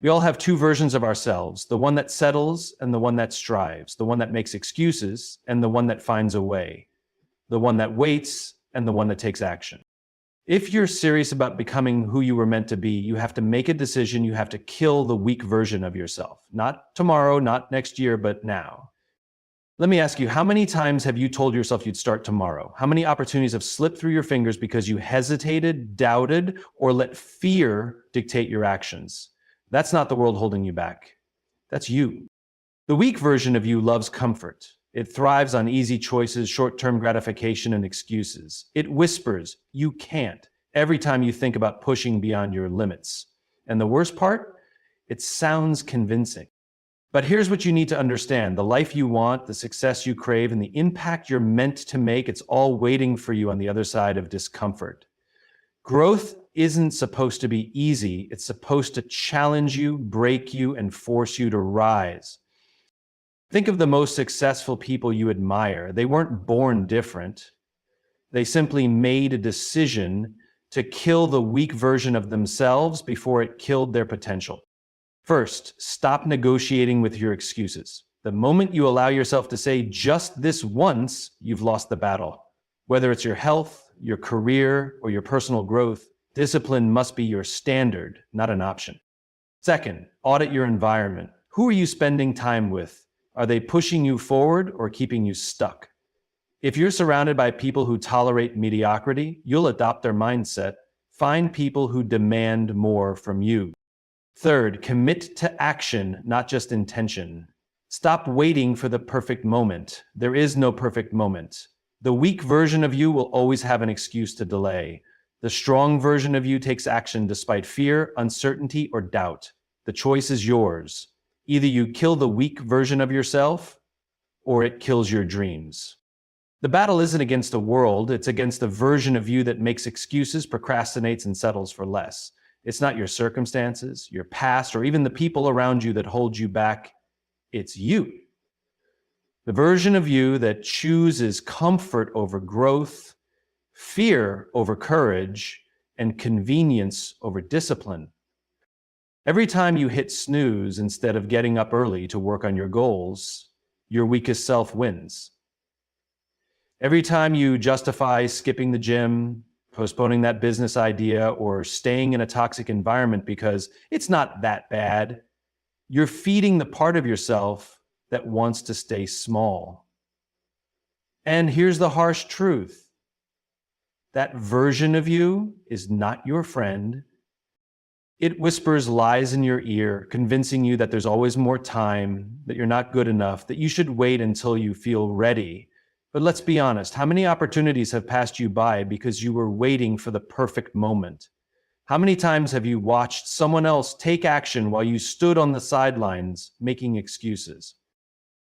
We all have two versions of ourselves, the one that settles and the one that strives, the one that makes excuses and the one that finds a way, the one that waits and the one that takes action. If you're serious about becoming who you were meant to be, you have to make a decision. You have to kill the weak version of yourself. Not tomorrow, not next year, but now. Let me ask you, how many times have you told yourself you'd start tomorrow? How many opportunities have slipped through your fingers because you hesitated, doubted, or let fear dictate your actions? That's not the world holding you back. That's you. The weak version of you loves comfort. It thrives on easy choices, short-term gratification, and excuses. It whispers, "You can't," every time you think about pushing beyond your limits. And the worst part? It sounds convincing. But here's what you need to understand. The life you want, the success you crave, and the impact you're meant to make, it's all waiting for you on the other side of discomfort. Growth isn't supposed to be easy. It's supposed to challenge you, break you, and force you to rise. Think of the most successful people you admire. They weren't born different. They simply made a decision to kill the weak version of themselves before it killed their potential. First, stop negotiating with your excuses. The moment you allow yourself to say just this once, you've lost the battle. Whether it's your health, your career, or your personal growth, discipline must be your standard, not an option. Second, audit your environment. Who are you spending time with? Are they pushing you forward or keeping you stuck? If you're surrounded by people who tolerate mediocrity, you'll adopt their mindset. Find people who demand more from you. Third, commit to action, not just intention. Stop waiting for the perfect moment. There is no perfect moment. The weak version of you will always have an excuse to delay. The strong version of you takes action despite fear, uncertainty, or doubt. The choice is yours. Either you kill the weak version of yourself, or it kills your dreams. The battle isn't against the world, it's against the version of you that makes excuses, procrastinates, and settles for less. It's not your circumstances, your past, or even the people around you that hold you back. It's you. The version of you that chooses comfort over growth, fear over courage, and convenience over discipline. Every time you hit snooze instead of getting up early to work on your goals, your weakest self wins. Every time you justify skipping the gym, postponing that business idea, or staying in a toxic environment because it's not that bad, you're feeding the part of yourself that wants to stay small. And here's the harsh truth. That version of you is not your friend. It whispers lies in your ear, convincing you that there's always more time, that you're not good enough, that you should wait until you feel ready. But let's be honest, how many opportunities have passed you by because you were waiting for the perfect moment? How many times have you watched someone else take action while you stood on the sidelines making excuses?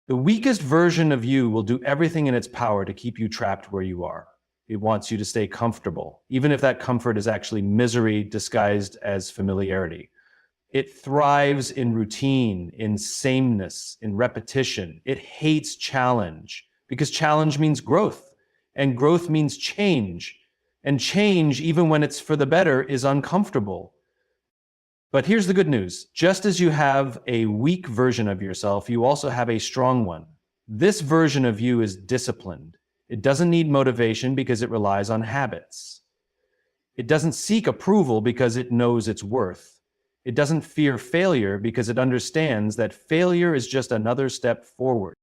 The weakest version of you will do everything in its power to keep you trapped where you are. It wants you to stay comfortable, even if that comfort is actually misery disguised as familiarity. It thrives in routine, in sameness, in repetition. It hates challenge because challenge means growth, and growth means change. And change, even when it's for the better, is uncomfortable. But here's the good news. Just as you have a weak version of yourself, you also have a strong one. This version of you is disciplined. It doesn't need motivation because it relies on habits. It doesn't seek approval because it knows its worth. It doesn't fear failure because it understands that failure is just another step forward.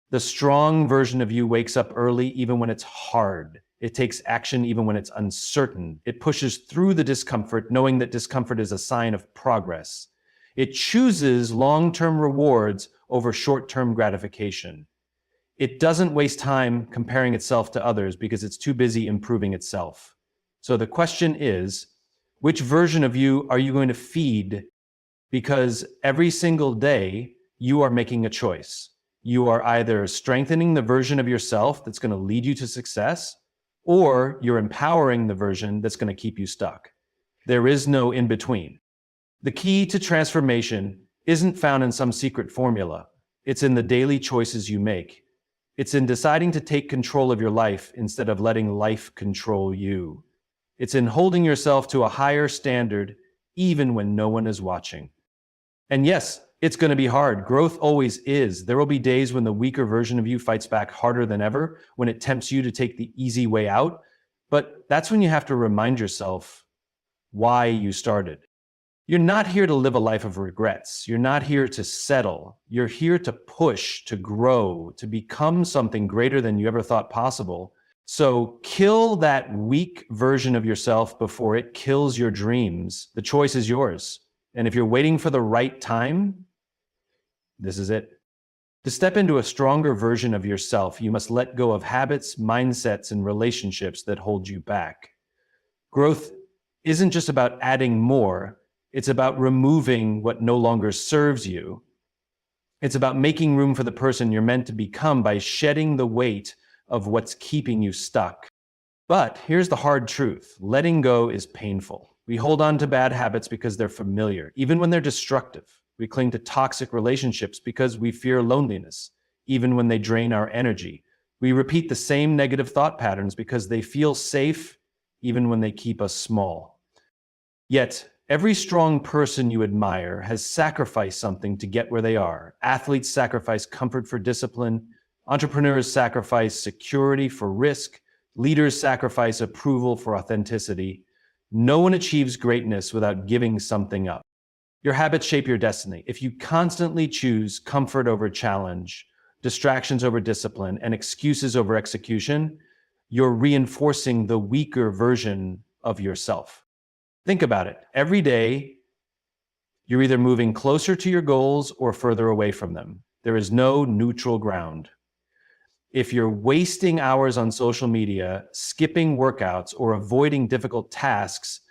The strong version of you wakes up early even when it's hard. It takes action even when it's uncertain. It pushes through the discomfort, knowing that discomfort is a sign of progress. It chooses long-term rewards over short-term gratification. It doesn't waste time comparing itself to others because it's too busy improving itself. So the question is, which version of you are you going to feed? Because every single day you are making a choice. You are either strengthening the version of yourself that's going to lead you to success, or you're empowering the version that's going to keep you stuck. There is no in between. The key to transformation isn't found in some secret formula. It's in the daily choices you make. It's in deciding to take control of your life instead of letting life control you. It's in holding yourself to a higher standard even when no one is watching. And yes, it's going to be hard. Growth always is. There will be days when the weaker version of you fights back harder than ever, when it tempts you to take the easy way out. But that's when you have to remind yourself why you started. You're not here to live a life of regrets. You're not here to settle. You're here to push, to grow, to become something greater than you ever thought possible. So kill that weak version of yourself before it kills your dreams. The choice is yours. And if you're waiting for the right time, this is it. To step into a stronger version of yourself, you must let go of habits, mindsets, and relationships that hold you back. Growth isn't just about adding more. It's about removing what no longer serves you. It's about making room for the person you're meant to become by shedding the weight of what's keeping you stuck. But here's the hard truth. Letting go is painful. We hold on to bad habits because they're familiar, even when they're destructive. We cling to toxic relationships because we fear loneliness, even when they drain our energy. We repeat the same negative thought patterns because they feel safe, even when they keep us small. Yet, every strong person you admire has sacrificed something to get where they are. Athletes sacrifice comfort for discipline. Entrepreneurs sacrifice security for risk. Leaders sacrifice approval for authenticity. No one achieves greatness without giving something up. Your habits shape your destiny. If you constantly choose comfort over challenge, distractions over discipline, and excuses over execution, you're reinforcing the weaker version of yourself. Think about it. Every day, you're either moving closer to your goals or further away from them. There is no neutral ground. If you're wasting hours on social media, skipping workouts, or avoiding difficult tasks,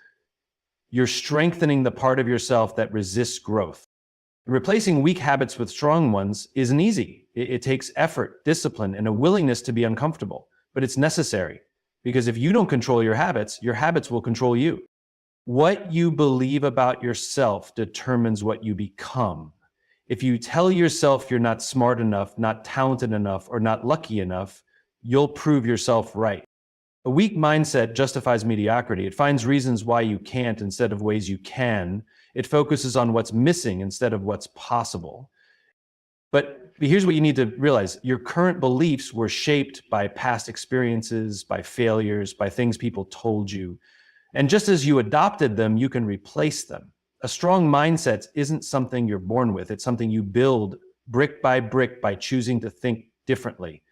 you're strengthening the part of yourself that resists growth. Replacing weak habits with strong ones isn't easy. It takes effort, discipline, and a willingness to be uncomfortable. But it's necessary, because if you don't control your habits will control you. What you believe about yourself determines what you become. If you tell yourself you're not smart enough, not talented enough, or not lucky enough, you'll prove yourself right. A weak mindset justifies mediocrity. It finds reasons why you can't instead of ways you can. It focuses on what's missing instead of what's possible. But here's what you need to realize. Your current beliefs were shaped by past experiences, by failures, by things people told you. And just as you adopted them, you can replace them. A strong mindset isn't something you're born with. It's something you build brick by choosing to think differently.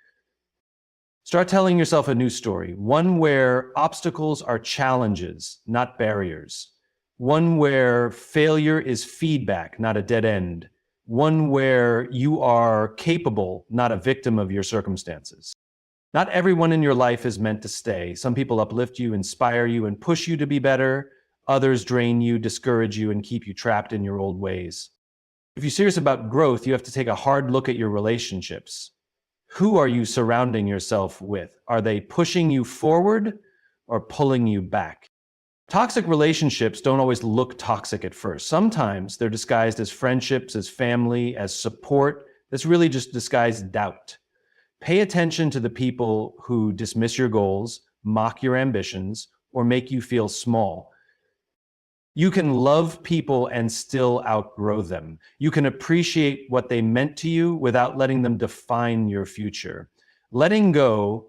Start telling yourself a new story, one where obstacles are challenges, not barriers. One where failure is feedback, not a dead end. One where you are capable, not a victim of your circumstances. Not everyone in your life is meant to stay. Some people uplift you, inspire you, and push you to be better. Others drain you, discourage you, and keep you trapped in your old ways. If you're serious about growth, you have to take a hard look at your relationships. Who are you surrounding yourself with? Are they pushing you forward or pulling you back? Toxic relationships don't always look toxic at first. Sometimes they're disguised as friendships, as family, as support. That's really just disguised doubt. Pay attention to the people who dismiss your goals, mock your ambitions, or make you feel small. You can love people and still outgrow them. You can appreciate what they meant to you without letting them define your future. Letting go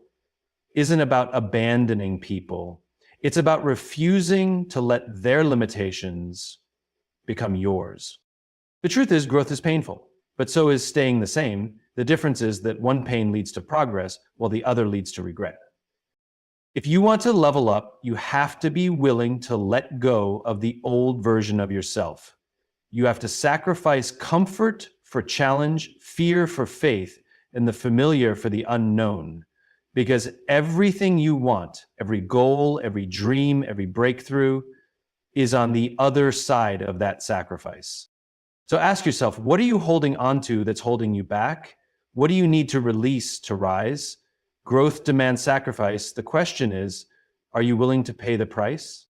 isn't about abandoning people. It's about refusing to let their limitations become yours. The truth is, growth is painful, but so is staying the same. The difference is that one pain leads to progress, while the other leads to regret. If you want to level up, you have to be willing to let go of the old version of yourself. You have to sacrifice comfort for challenge, fear for faith, and the familiar for the unknown. Because everything you want, every goal, every dream, every breakthrough, is on the other side of that sacrifice. So ask yourself, what are you holding on to that's holding you back? What do you need to release to rise? Growth demands sacrifice. The question is, are you willing to pay the price?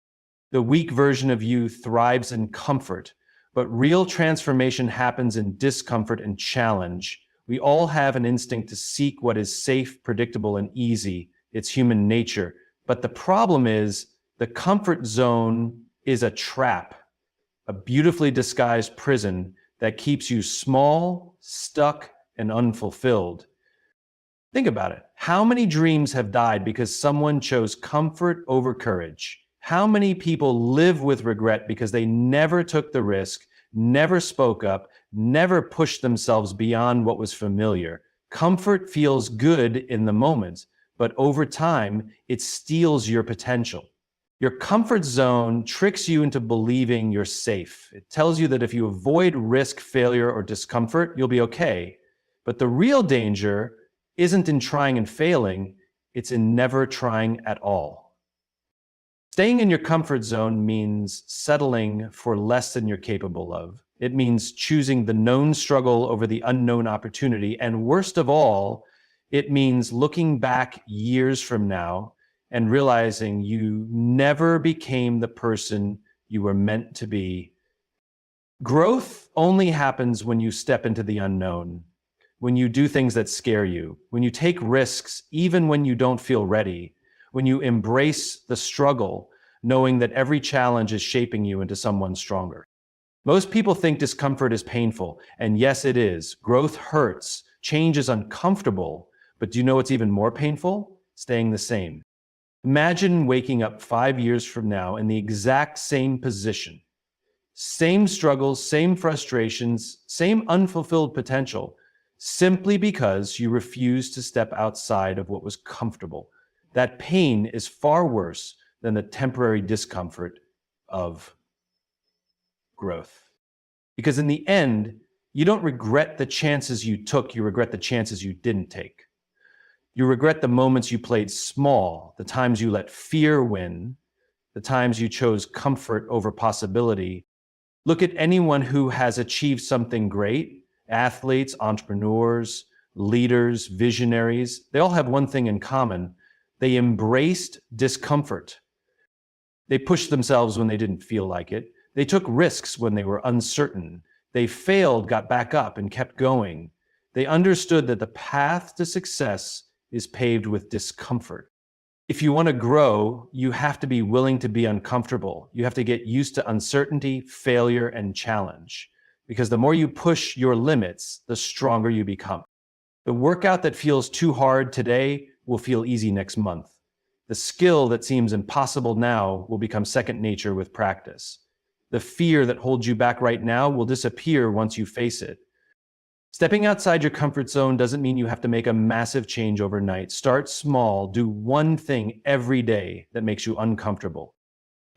The weak version of you thrives in comfort, but real transformation happens in discomfort and challenge. We all have an instinct to seek what is safe, predictable, and easy. It's human nature. But the problem is, the comfort zone is a trap, a beautifully disguised prison that keeps you small, stuck, and unfulfilled. Think about it. How many dreams have died because someone chose comfort over courage? How many people live with regret because they never took the risk, never spoke up, never pushed themselves beyond what was familiar? Comfort feels good in the moment, but over time, it steals your potential. Your comfort zone tricks you into believing you're safe. It tells you that if you avoid risk, failure, or discomfort, you'll be okay. But the real danger isn't in trying and failing, it's in never trying at all. Staying in your comfort zone means settling for less than you're capable of. It means choosing the known struggle over the unknown opportunity. And worst of all, it means looking back years from now and realizing you never became the person you were meant to be. Growth only happens when you step into the unknown, when you do things that scare you, when you take risks even when you don't feel ready, when you embrace the struggle, knowing that every challenge is shaping you into someone stronger. Most people think discomfort is painful, and yes, it is. Growth hurts, change is uncomfortable, but do you know what's even more painful? Staying the same. Imagine waking up 5 years from now in the exact same position. Same struggles, same frustrations, same unfulfilled potential, simply because you refused to step outside of what was comfortable. That pain is far worse than the temporary discomfort of growth. Because in the end, you don't regret the chances you took, you regret the chances you didn't take. You regret the moments you played small, the times you let fear win, the times you chose comfort over possibility. Look at anyone who has achieved something great, athletes, entrepreneurs, leaders, visionaries. They all have one thing in common. They embraced discomfort. They pushed themselves when they didn't feel like it. They took risks when they were uncertain. They failed, got back up, and kept going. They understood that the path to success is paved with discomfort. If you want to grow, you have to be willing to be uncomfortable. You have to get used to uncertainty, failure, and challenge. Because the more you push your limits, the stronger you become. The workout that feels too hard today will feel easy next month. The skill that seems impossible now will become second nature with practice. The fear that holds you back right now will disappear once you face it. Stepping outside your comfort zone doesn't mean you have to make a massive change overnight. Start small, do one thing every day that makes you uncomfortable.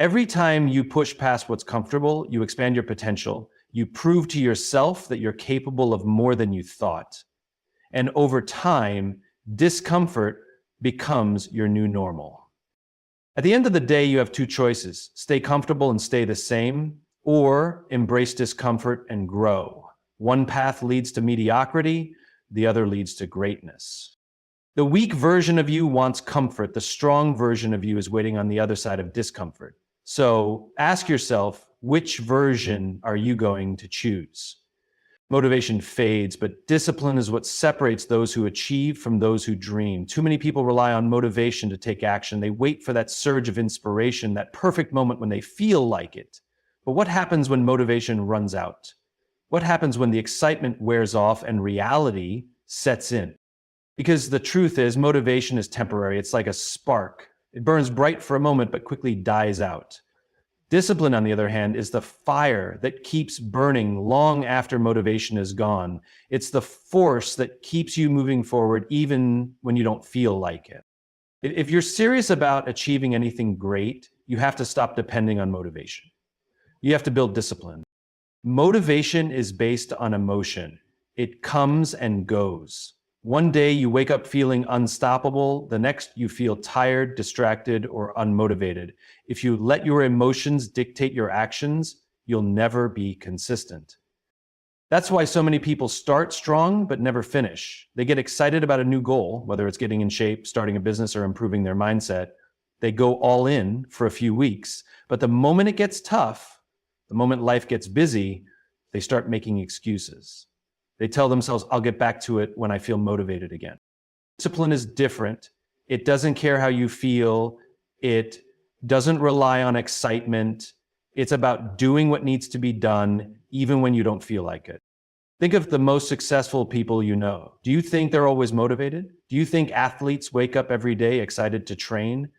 Every time you push past what's comfortable, you expand your potential. You prove to yourself that you're capable of more than you thought. And over time, discomfort becomes your new normal. At the end of the day, you have two choices: stay comfortable and stay the same, or embrace discomfort and grow. One path leads to mediocrity, the other leads to greatness. The weak version of you wants comfort. The strong version of you is waiting on the other side of discomfort. So ask yourself, which version are you going to choose? Motivation fades, but discipline is what separates those who achieve from those who dream. Too many people rely on motivation to take action. They wait for that surge of inspiration, that perfect moment when they feel like it. But what happens when motivation runs out? What happens when the excitement wears off and reality sets in? Because the truth is, motivation is temporary. It's like a spark. It burns bright for a moment, but quickly dies out. Discipline, on the other hand, is the fire that keeps burning long after motivation is gone. It's the force that keeps you moving forward even when you don't feel like it. If you're serious about achieving anything great, you have to stop depending on motivation. You have to build discipline. Motivation is based on emotion. It comes and goes. One day you wake up feeling unstoppable, the next you feel tired, distracted, or unmotivated. If you let your emotions dictate your actions, you'll never be consistent. That's why so many people start strong but never finish. They get excited about a new goal, whether it's getting in shape, starting a business, or improving their mindset. They go all in for a few weeks, but the moment it gets tough, the moment life gets busy, they start making excuses. They tell themselves, I'll get back to it when I feel motivated again. Discipline is different. It doesn't care how you feel. It doesn't rely on excitement. It's about doing what needs to be done, even when you don't feel like it. Think of the most successful people you know. Do you think they're always motivated? Do you think athletes wake up every day excited to train?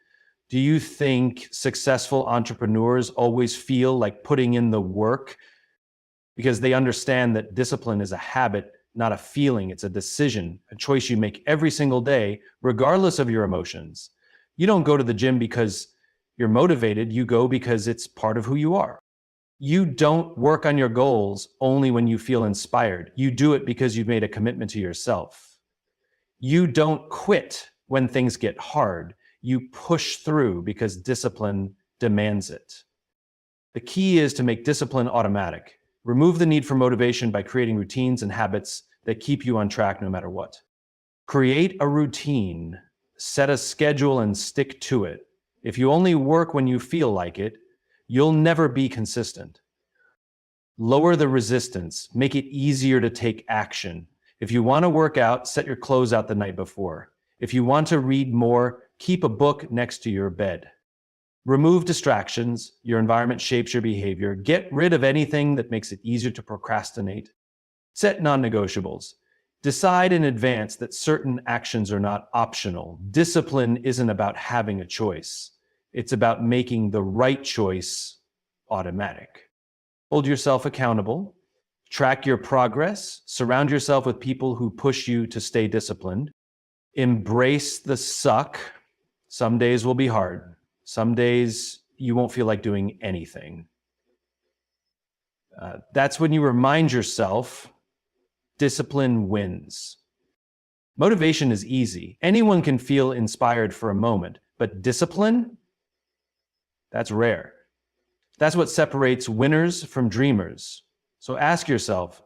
Do you think successful entrepreneurs always feel like putting in the work because they understand that discipline is a habit, not a feeling? It's a decision, a choice you make every single day, regardless of your emotions. You don't go to the gym because you're motivated. You go because it's part of who you are. You don't work on your goals only when you feel inspired. You do it because you've made a commitment to yourself. You don't quit when things get hard. You push through because discipline demands it. The key is to make discipline automatic. Remove the need for motivation by creating routines and habits that keep you on track no matter what. Create a routine, set a schedule and stick to it. If you only work when you feel like it, you'll never be consistent. Lower the resistance, make it easier to take action. If you want to work out, set your clothes out the night before. If you want to read more, keep a book next to your bed. Remove distractions. Your environment shapes your behavior. Get rid of anything that makes it easier to procrastinate. Set non-negotiables. Decide in advance that certain actions are not optional. Discipline isn't about having a choice. It's about making the right choice automatic. Hold yourself accountable. Track your progress. Surround yourself with people who push you to stay disciplined. Embrace the suck. Some days will be hard. Some days you won't feel like doing anything. That's when you remind yourself discipline wins. Motivation is easy. Anyone can feel inspired for a moment, but discipline, that's rare. That's what separates winners from dreamers. So ask yourself,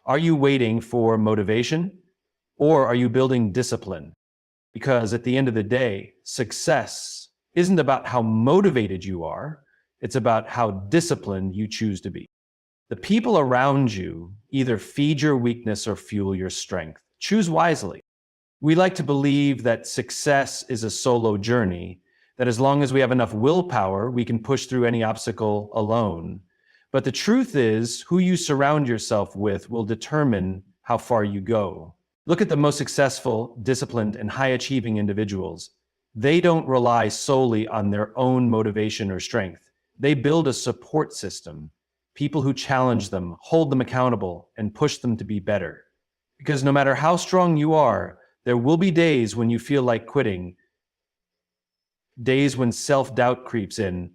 are you waiting for motivation or are you building discipline? Because at the end of the day, success isn't about how motivated you are, it's about how disciplined you choose to be. The people around you either feed your weakness or fuel your strength. Choose wisely. We like to believe that success is a solo journey, that as long as we have enough willpower, we can push through any obstacle alone. But the truth is, who you surround yourself with will determine how far you go. Look at the most successful, disciplined, and high-achieving individuals. They don't rely solely on their own motivation or strength. They build a support system, people who challenge them, hold them accountable, and push them to be better. Because no matter how strong you are, there will be days when you feel like quitting, days when self-doubt creeps in,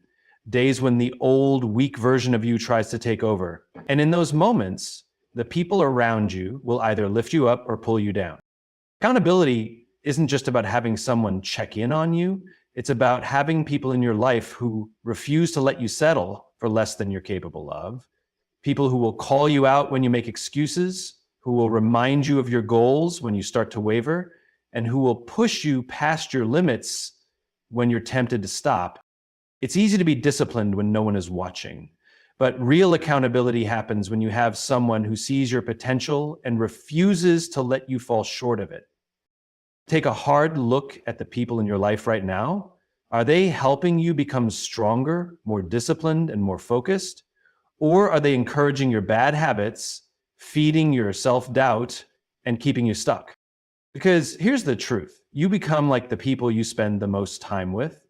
days when the old, weak version of you tries to take over. And in those moments, the people around you will either lift you up or pull you down. Accountability isn't just about having someone check in on you. It's about having people in your life who refuse to let you settle for less than you're capable of. People who will call you out when you make excuses, who will remind you of your goals when you start to waver, and who will push you past your limits when you're tempted to stop. It's easy to be disciplined when no one is watching, but real accountability happens when you have someone who sees your potential and refuses to let you fall short of it. Take a hard look at the people in your life right now. Are they helping you become stronger, more disciplined, and more focused? Or are they encouraging your bad habits, feeding your self-doubt, and keeping you stuck? Because here's the truth. You become like the people you spend the most time with.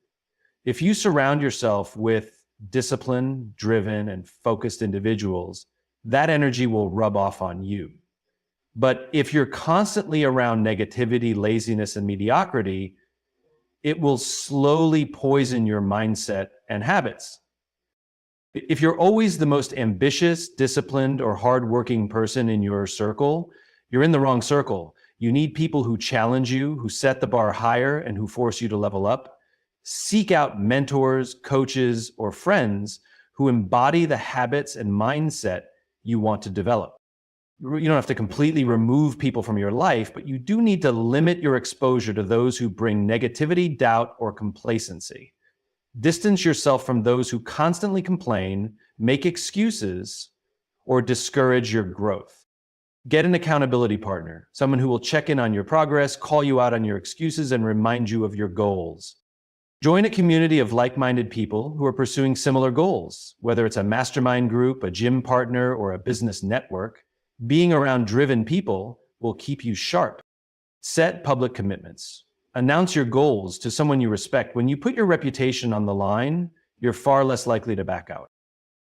If you surround yourself with disciplined, driven, and focused individuals, that energy will rub off on you. But if you're constantly around negativity, laziness, and mediocrity, it will slowly poison your mindset and habits. If you're always the most ambitious, disciplined, or hardworking person in your circle, you're in the wrong circle. You need people who challenge you, who set the bar higher, and who force you to level up. Seek out mentors, coaches, or friends who embody the habits and mindset you want to develop. You don't have to completely remove people from your life, but you do need to limit your exposure to those who bring negativity, doubt, or complacency. Distance yourself from those who constantly complain, make excuses, or discourage your growth. Get an accountability partner, someone who will check in on your progress, call you out on your excuses, and remind you of your goals. Join a community of like-minded people who are pursuing similar goals, whether it's a mastermind group, a gym partner, or a business network. Being around driven people will keep you sharp. Set public commitments. Announce your goals to someone you respect. When you put your reputation on the line, you're far less likely to back out.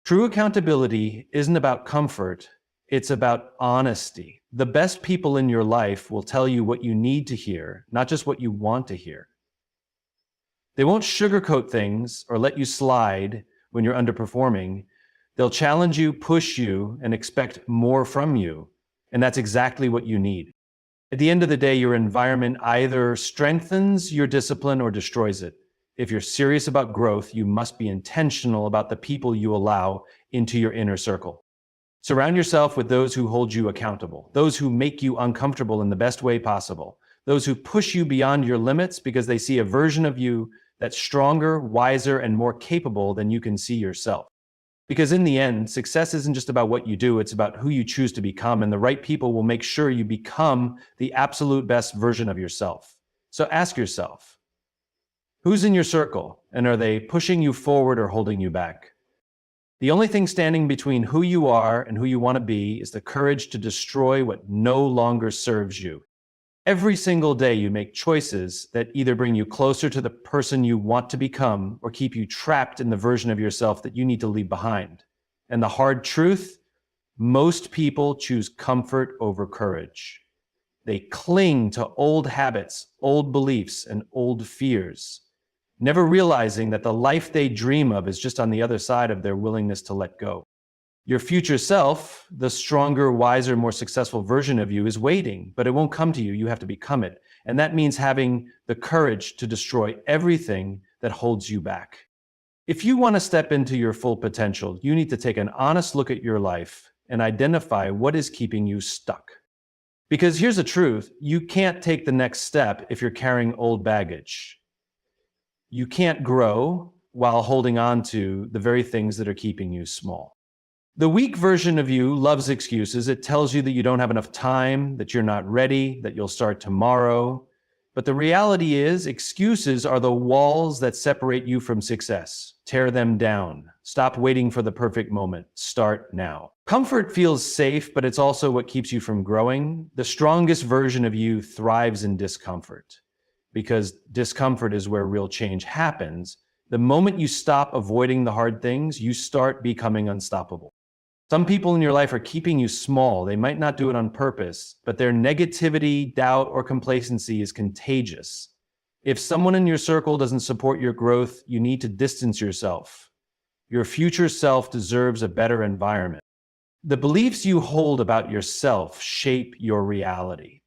True accountability isn't about comfort, it's about honesty. The best people in your life will tell you what you need to hear, not just what you want to hear. They won't sugarcoat things or let you slide when you're underperforming. They'll challenge you, push you, and expect more from you. And that's exactly what you need. At the end of the day, your environment either strengthens your discipline or destroys it. If you're serious about growth, you must be intentional about the people you allow into your inner circle. Surround yourself with those who hold you accountable, those who make you uncomfortable in the best way possible, those who push you beyond your limits because they see a version of you that's stronger, wiser, and more capable than you can see yourself. Because in the end, success isn't just about what you do, it's about who you choose to become, and the right people will make sure you become the absolute best version of yourself. So ask yourself, who's in your circle, and are they pushing you forward or holding you back? The only thing standing between who you are and who you want to be is the courage to destroy what no longer serves you. Every single day you make choices that either bring you closer to the person you want to become or keep you trapped in the version of yourself that you need to leave behind. And the hard truth, most people choose comfort over courage. They cling to old habits, old beliefs, and old fears, never realizing that the life they dream of is just on the other side of their willingness to let go. Your future self, the stronger, wiser, more successful version of you, is waiting, but it won't come to you. You have to become it. And that means having the courage to destroy everything that holds you back. If you want to step into your full potential, you need to take an honest look at your life and identify what is keeping you stuck. Because here's the truth, you can't take the next step if you're carrying old baggage. You can't grow while holding on to the very things that are keeping you small. The weak version of you loves excuses. It tells you that you don't have enough time, that you're not ready, that you'll start tomorrow. But the reality is, excuses are the walls that separate you from success. Tear them down. Stop waiting for the perfect moment. Start now. Comfort feels safe, but it's also what keeps you from growing. The strongest version of you thrives in discomfort, because discomfort is where real change happens. The moment you stop avoiding the hard things, you start becoming unstoppable. Some people in your life are keeping you small. They might not do it on purpose, but their negativity, doubt, or complacency is contagious. If someone in your circle doesn't support your growth, you need to distance yourself. Your future self deserves a better environment. The beliefs you hold about yourself shape your reality.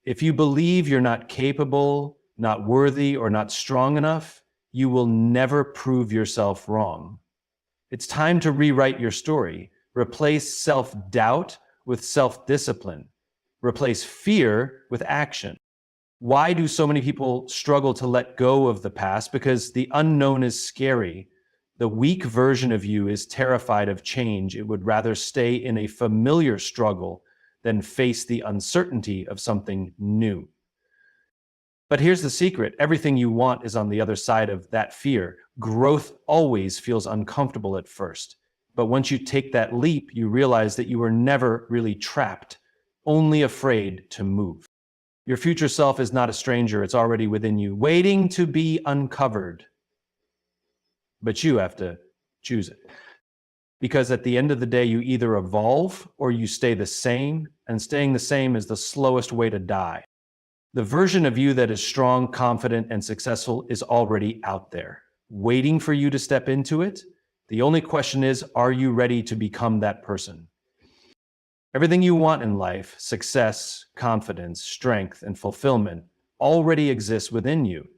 If you believe you're not capable, not worthy, or not strong enough, you will never prove yourself wrong. It's time to rewrite your story. Replace self-doubt with self-discipline. Replace fear with action. Why do so many people struggle to let go of the past? Because the unknown is scary. The weak version of you is terrified of change. It would rather stay in a familiar struggle than face the uncertainty of something new. But here's the secret. Everything you want is on the other side of that fear. Growth always feels uncomfortable at first. But once you take that leap, you realize that you were never really trapped, only afraid to move. Your future self is not a stranger. It's already within you, waiting to be uncovered. But you have to choose it. Because at the end of the day, you either evolve or you stay the same, and staying the same is the slowest way to die. The version of you that is strong, confident, and successful is already out there, waiting for you to step into it. The only question is, are you ready to become that person? Everything you want in life, success, confidence, strength, and fulfillment, already exists within you.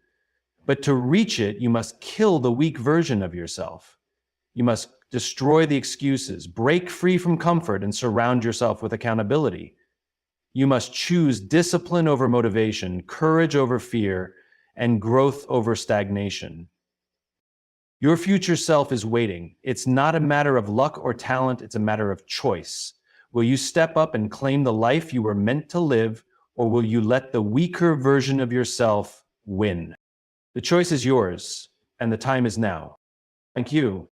But to reach it, you must kill the weak version of yourself. You must destroy the excuses, break free from comfort, and surround yourself with accountability. You must choose discipline over motivation, courage over fear, and growth over stagnation. Your future self is waiting. It's not a matter of luck or talent, it's a matter of choice. Will you step up and claim the life you were meant to live, or will you let the weaker version of yourself win? The choice is yours. and the time is now. Thank you.